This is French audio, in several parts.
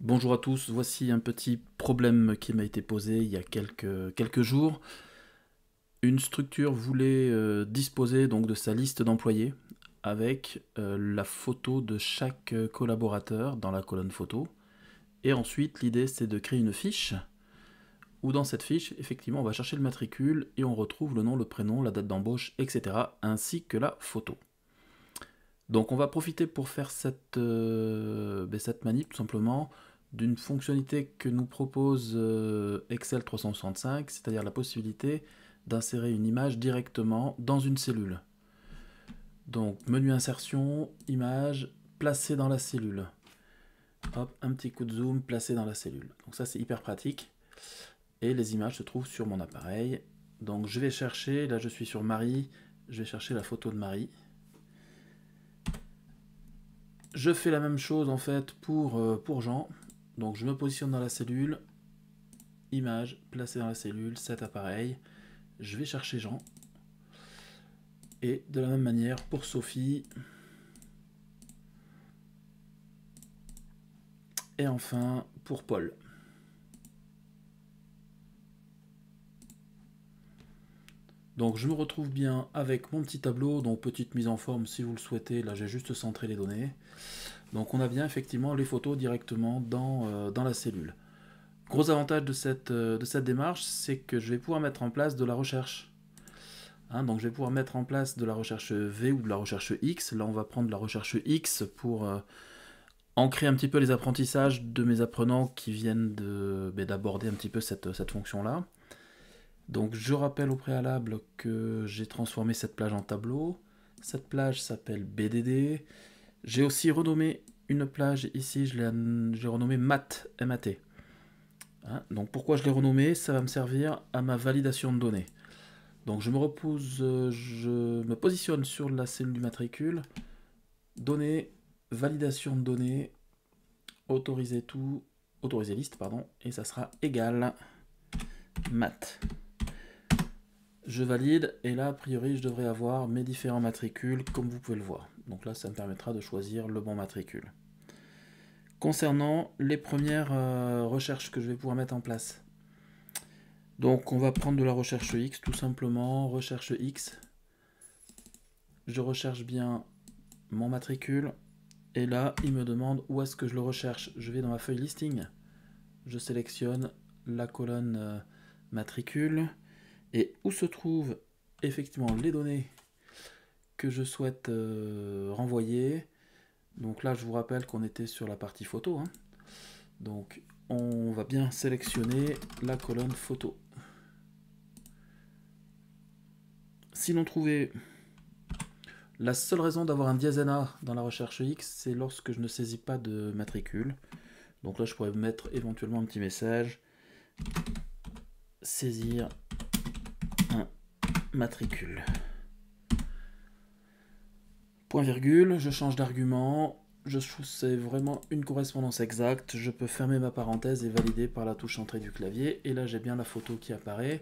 Bonjour à tous, voici un petit problème qui m'a été posé il y a quelques jours. Une structure voulait disposer donc de sa liste d'employés avec la photo de chaque collaborateur dans la colonne photo. Et ensuite, l'idée c'est de créer une fiche où dans cette fiche, effectivement, on va chercher le matricule et on retrouve le nom, le prénom, la date d'embauche, etc. ainsi que la photo. Donc on va profiter pour faire cette manip tout simplement d'une fonctionnalité que nous propose Excel 365, c'est-à-dire la possibilité d'insérer une image directement dans une cellule. Donc menu insertion, image, placer dans la cellule. Hop, un petit coup de zoom, placer dans la cellule. Donc ça c'est hyper pratique. Et les images se trouvent sur mon appareil. Donc je vais chercher, là je suis sur Marie, je vais chercher la photo de Marie. Je fais la même chose en fait pour Jean. Donc je me positionne dans la cellule, image, placée dans la cellule, cet appareil. Je vais chercher Jean. Et de la même manière pour Sophie. Et enfin pour Paul. Donc je me retrouve bien avec mon petit tableau, donc petite mise en forme si vous le souhaitez, là j'ai juste centré les données. Donc on a bien effectivement les photos directement dans la cellule. Gros avantage de cette démarche, c'est que je vais pouvoir mettre en place de la recherche. Donc je vais pouvoir mettre en place de la recherche V ou de la recherche X. Là on va prendre la recherche X pour ancrer un petit peu les apprentissages de mes apprenants qui viennent d'aborder un petit peu cette fonction-là. Donc je rappelle au préalable que j'ai transformé cette plage en tableau. Cette plage s'appelle BDD. J'ai aussi renommé une plage ici, je l'ai renommée Mat, MAT. Donc pourquoi je l'ai renommée? Ça va me servir à ma validation de données. Donc je me positionne sur la cellule du matricule, données, validation de données, autoriser tout, autoriser liste, pardon, et ça sera égal mat. Je valide, et là, a priori, je devrais avoir mes différents matricules, comme vous pouvez le voir. Donc là, ça me permettra de choisir le bon matricule. Concernant les premières recherches que je vais pouvoir mettre en place. Donc on va prendre de la recherche X, tout simplement, recherche X. Je recherche bien mon matricule, et là, il me demande où est-ce que je le recherche. Je vais dans ma feuille listing, je sélectionne la colonne matricule, et où se trouvent effectivement les données que je souhaite renvoyer. Donc là, je vous rappelle qu'on était sur la partie photo. Donc, on va bien sélectionner la colonne photo. Si l'on trouvait... La seule raison d'avoir un diaséna dans la recherche X, c'est lorsque je ne saisis pas de matricule. Donc là, je pourrais mettre éventuellement un petit message. Saisir un matricule. Point virgule, je change d'argument. Je trouve que c'est vraiment une correspondance exacte. Je peux fermer ma parenthèse et valider par la touche entrée du clavier. Et là, j'ai bien la photo qui apparaît.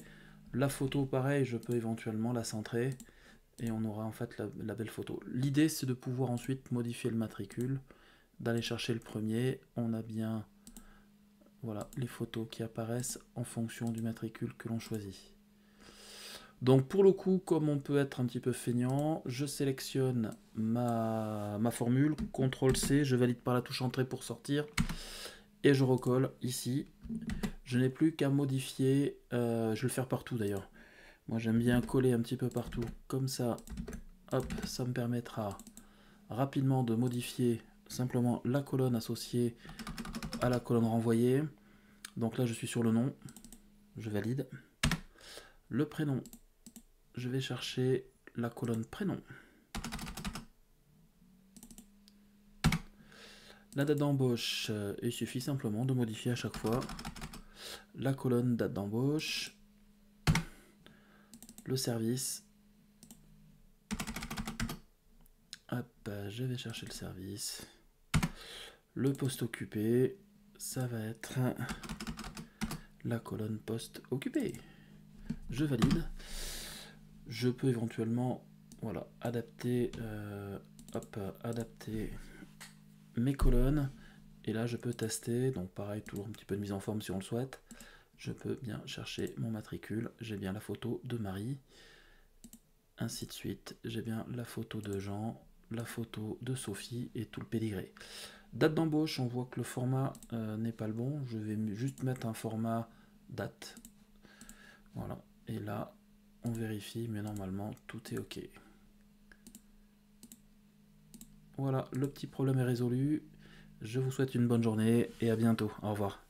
La photo, pareil, je peux éventuellement la centrer. Et on aura en fait la belle photo. L'idée, c'est de pouvoir ensuite modifier le matricule, d'aller chercher le premier. On a bien voilà, les photos qui apparaissent en fonction du matricule que l'on choisit. Donc pour le coup, comme on peut être un petit peu feignant, je sélectionne ma formule, CTRL-C, je valide par la touche entrée pour sortir, et je recolle ici. Je n'ai plus qu'à modifier, je vais le faire partout d'ailleurs. Moi j'aime bien coller un petit peu partout, comme ça, hop, ça me permettra rapidement de modifier simplement la colonne associée à la colonne renvoyée. Donc là je suis sur le nom, je valide. Le prénom, je vais chercher la colonne prénom. La date d'embauche, il suffit simplement de modifier à chaque fois la colonne date d'embauche, le service. Hop, je vais chercher le service. Le poste occupé, ça va être la colonne poste occupé. Je valide. Je peux éventuellement adapter mes colonnes Et là, je peux tester, donc pareil, toujours un petit peu de mise en forme si on le souhaite. Je peux bien chercher mon matricule, j'ai bien la photo de Marie, ainsi de suite. J'ai bien la photo de Jean, la photo de Sophie et tout le pédigré. Date d'embauche, on voit que le format n'est pas le bon. Je vais juste mettre un format date. Voilà, et là, on vérifie, mais normalement, tout est OK. Voilà, le petit problème est résolu. Je vous souhaite une bonne journée et à bientôt. Au revoir.